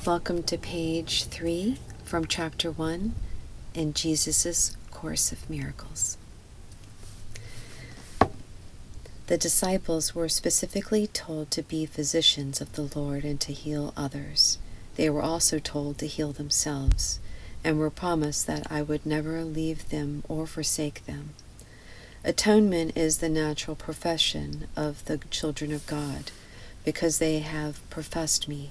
Welcome to page 3 from chapter 1 in Jesus' Course of Miracles. The disciples were specifically told to be physicians of the Lord and to heal others. They were also told to heal themselves, and were promised that I would never leave them or forsake them. Atonement is the natural profession of the children of God, because they have professed me.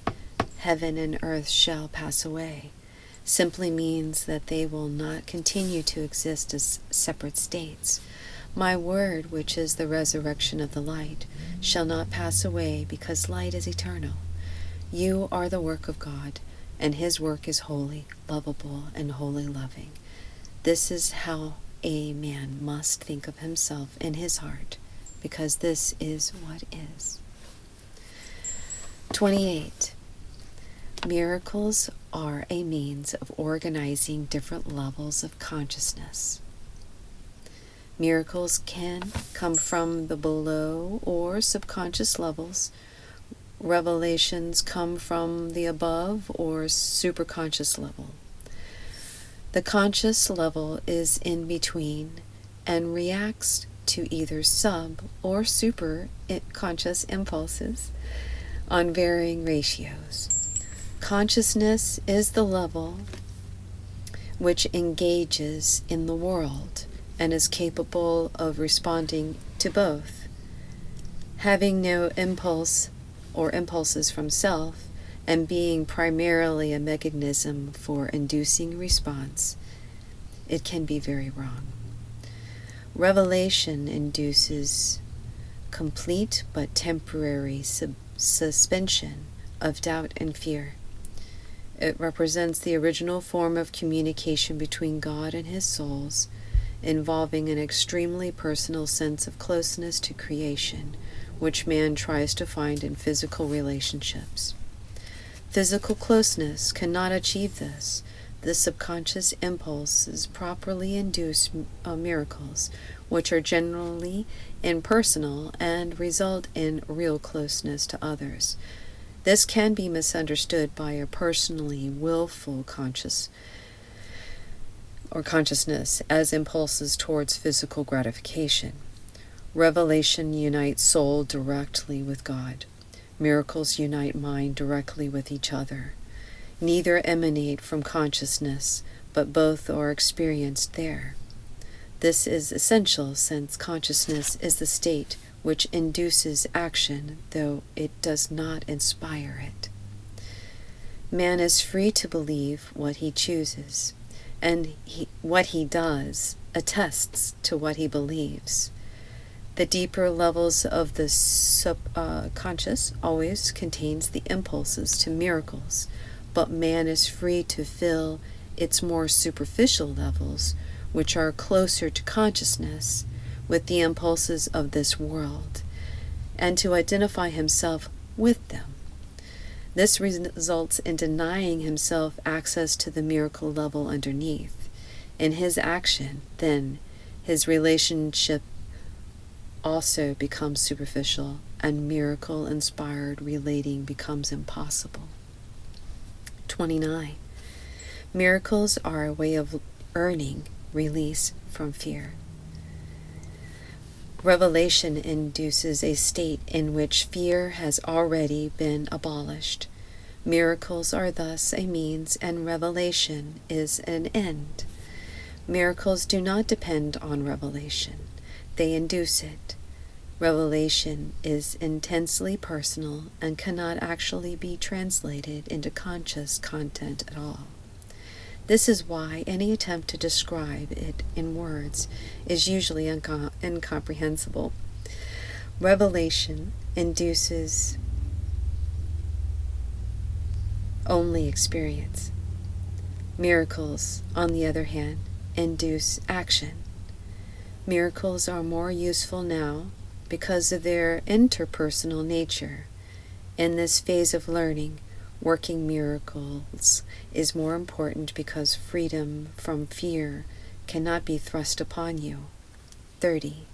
Heaven and earth shall pass away, simply means that they will not continue to exist as separate states. My word, which is the resurrection of the light, shall not pass away, because light is eternal. You are the work of God, and His work is holy, lovable, and wholly loving. This is how a man must think of himself in his heart, because this is what is. 28. Miracles are a means of organizing different levels of consciousness. Miracles can come from the below or subconscious levels. Revelations come from the above or superconscious level. The conscious level is in between and reacts to either sub or super conscious impulses on varying ratios. Consciousness is the level which engages in the world and is capable of responding to both. Having no impulse or impulses from self, and being primarily a mechanism for inducing response, it can be very wrong. Revelation induces complete but temporary suspension of doubt and fear. It represents the original form of communication between God and His souls, involving an extremely personal sense of closeness to creation, which man tries to find in physical relationships. Physical closeness cannot achieve this. The subconscious impulses properly induce miracles, which are generally impersonal and result in real closeness to others. This can be misunderstood by a personally willful consciousness as impulses towards physical gratification. Revelation unites soul directly with God. Miracles unite mind directly with each other. Neither emanate from consciousness, but both are experienced there. This is essential, since consciousness is the state which induces action, though it does not inspire it. Man is free to believe what he chooses, and what he does attests to what he believes. The deeper levels of the subconscious always contains the impulses to miracles, but man is free to fill its more superficial levels, which are closer to consciousness, with the impulses of this world, and to identify himself with them. This results in denying himself access to the miracle level underneath. In his action, then, his relationship also becomes superficial, and miracle-inspired relating becomes impossible. 29. Miracles are a way of earning release from fear. Revelation induces a state in which fear has already been abolished. Miracles are thus a means, and revelation is an end. Miracles do not depend on revelation. They induce it. Revelation is intensely personal and cannot actually be translated into conscious content at all. This is why any attempt to describe it in words is usually incomprehensible. Revelation induces only experience. Miracles, on the other hand, induce action. Miracles are more useful now because of their interpersonal nature. In this phase of learning, working miracles is more important because freedom from fear cannot be thrust upon you. 30.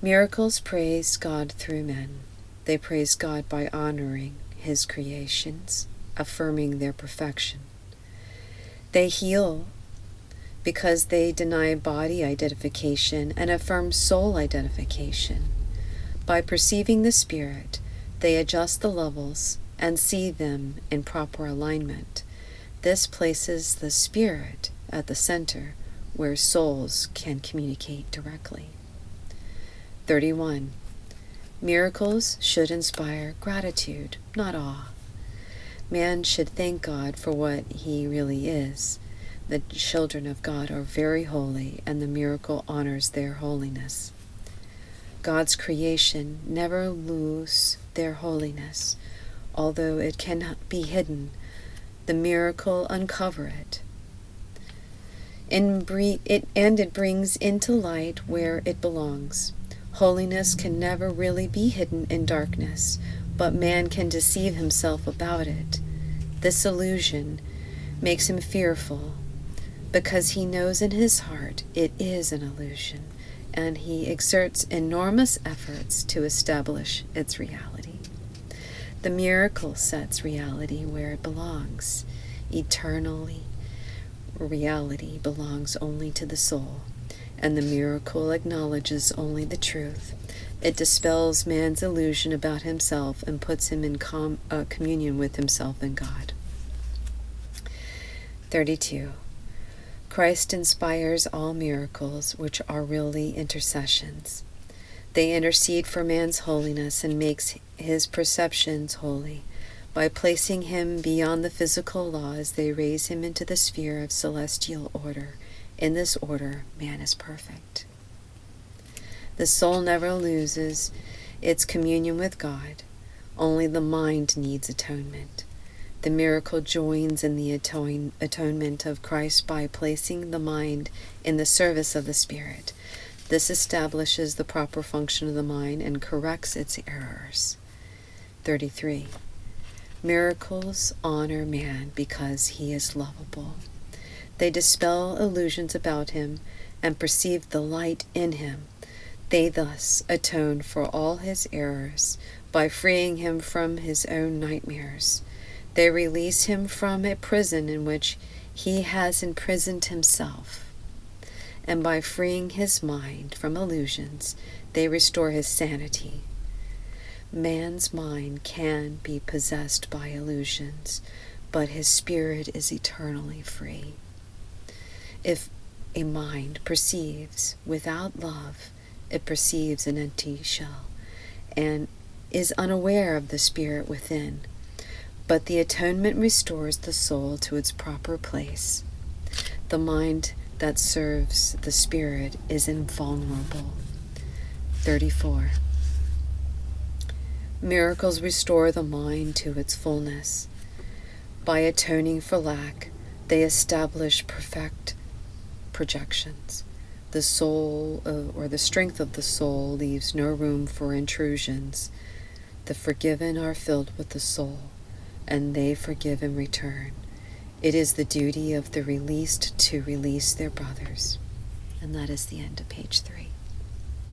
Miracles praise God through men. They praise God by honoring His creations, affirming their perfection. They heal because they deny body identification and affirm soul identification. By perceiving the spirit, they adjust the levels and see them in proper alignment. This places the spirit at the center, where souls can communicate directly. 31. Miracles should inspire gratitude, not awe. Man should thank God for what he really is. The children of God are very holy, and the miracle honors their holiness. God's creation never lose their holiness. Although it cannot be hidden, the miracle uncover it. It brings into light where it belongs. Holiness can never really be hidden in darkness, but man can deceive himself about it. This illusion makes him fearful, because he knows in his heart it is an illusion, and he exerts enormous efforts to establish its reality. The miracle sets reality where it belongs. Eternally, reality belongs only to the soul, and the miracle acknowledges only the truth. It dispels man's illusion about himself and puts him in communion with himself and God. 32. Christ inspires all miracles, which are really intercessions. They intercede for man's holiness and makes his perceptions holy. By placing him beyond the physical laws, they raise him into the sphere of celestial order. In this order, man is perfect. The soul never loses its communion with God. Only the mind needs atonement. The miracle joins in the atonement of Christ by placing the mind in the service of the Spirit. This establishes the proper function of the mind and corrects its errors. 33. Miracles honor man because he is lovable. They dispel illusions about him and perceive the light in him. They thus atone for all his errors by freeing him from his own nightmares. They release him from a prison in which he has imprisoned himself. And by freeing his mind from illusions, they restore his sanity. Man's mind can be possessed by illusions, but his spirit is eternally free. If a mind perceives without love, it perceives an empty shell and is unaware of the spirit within. But the atonement restores the soul to its proper place. The mind that serves the spirit is invulnerable. 34. Miracles restore the mind to its fullness. By atoning for lack, they establish perfect projections. The soul, or the strength of the soul, leaves no room for intrusions. The forgiven are filled with the soul, and they forgive in return. It is the duty of the released to release their brothers. And that is the end of page 3.